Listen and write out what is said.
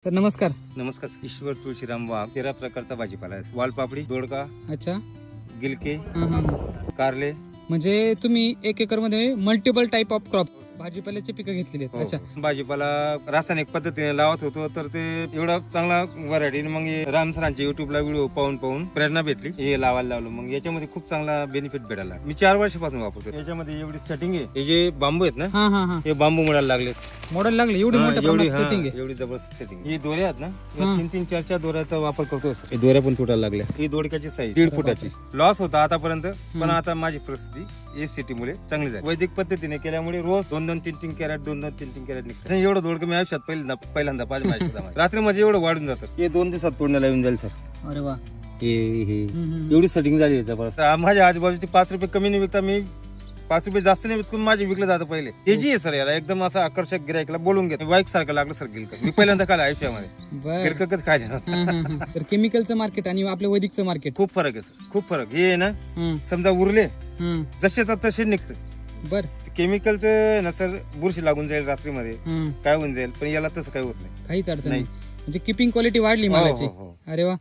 Sir नमस्कार. नमस्कार. ईश्वर तुळशीराम वाघ. 13 प्रकारचा भाजीपाला आहे. वालपापडी, दोडका, अच्छा. गिलके, हा. कारले. म्हणजे तुम्ही 1 एकर मध्ये मल्टिपल टाइप ऑफ क्रॉप भाजीपाल्याची पिकं घेतलेली आहेत. अच्छा. भाजीपाला रासायनिक पद्धतीने लावत होतो तर ते एवढा चांगला व्हरायटी. मग राम सरांचे युट्यूबला व्हिडिओ पाहून प्रेरणा भेटली. हे लावायला लावलं. मग याच्यामध्ये खूप चांगला बेनिफिट भेटायला. मी 4 वर्षापासून वापरतो. याच्यामध्ये एवढी सेटिंग आहे. हे जे बांबू आहेत ना, हा. हे बांबू मुळाला लागले. मॉडेल लागले एवढी मोठ्या प्रमाणात सेटिंग आहे. एवढी जबरदस्त सेटिंग. ही दोऱ्या आहेत ना, 3-3, 4-4 दोऱ्याचा वापर करतो. हे दोऱ्या पण तुटायला लागल्या. ही दोडक्याची साईज 1.5 फुटाची. लॉस होता आतापर्यंत, पण आता माझी परिस्थिती एसीटी मुळे चांगली झाली. वैदिक पद्धतीने केल्यामुळे रोज 2-2, 3-3 कॅरेट 2-2, 3-3 कॅरेट निघतात. एवढं दोडकं मी आयुष्यात पहिल्यांदा रात्री मध्ये एवढं वाढून जातं. हे 2 दिवसात तोडण्याला येऊन जाईल सर. अरे वा. हे एवढी सेटिंग झाली जबरदस्त. माझ्या आजूबाजूचे 5 रुपये कमी नाही विकता, मी 5 रुपये जास्त नाही विकून माझे विकलं जातं. पहिले तेजी आहे सर. याला एकदम असं आकर्षक गिरायकला बोलून घेत. बाईक सारखं लागलं सर गिलक. मी पहिल्यांदा खाल्लं आयुष्यामध्ये. गिलकच खायला. तर केमिकलचं मार्केट आणि आपल्या वैदिकचं मार्केट खूप फरक आहे सर. खूप फरक. हे आहे ना, समजा उरले जसे तर तसे निघतं. बर. केमिकलचं ना सर, बुरशी लागून जाईल रात्रीमध्ये, काय होऊन जाईल. पण याला तसं काही होत नाही. काहीच अडचण नाही. म्हणजे किपिंग क्वालिटी वाढली मालाची. हो. अरे वा.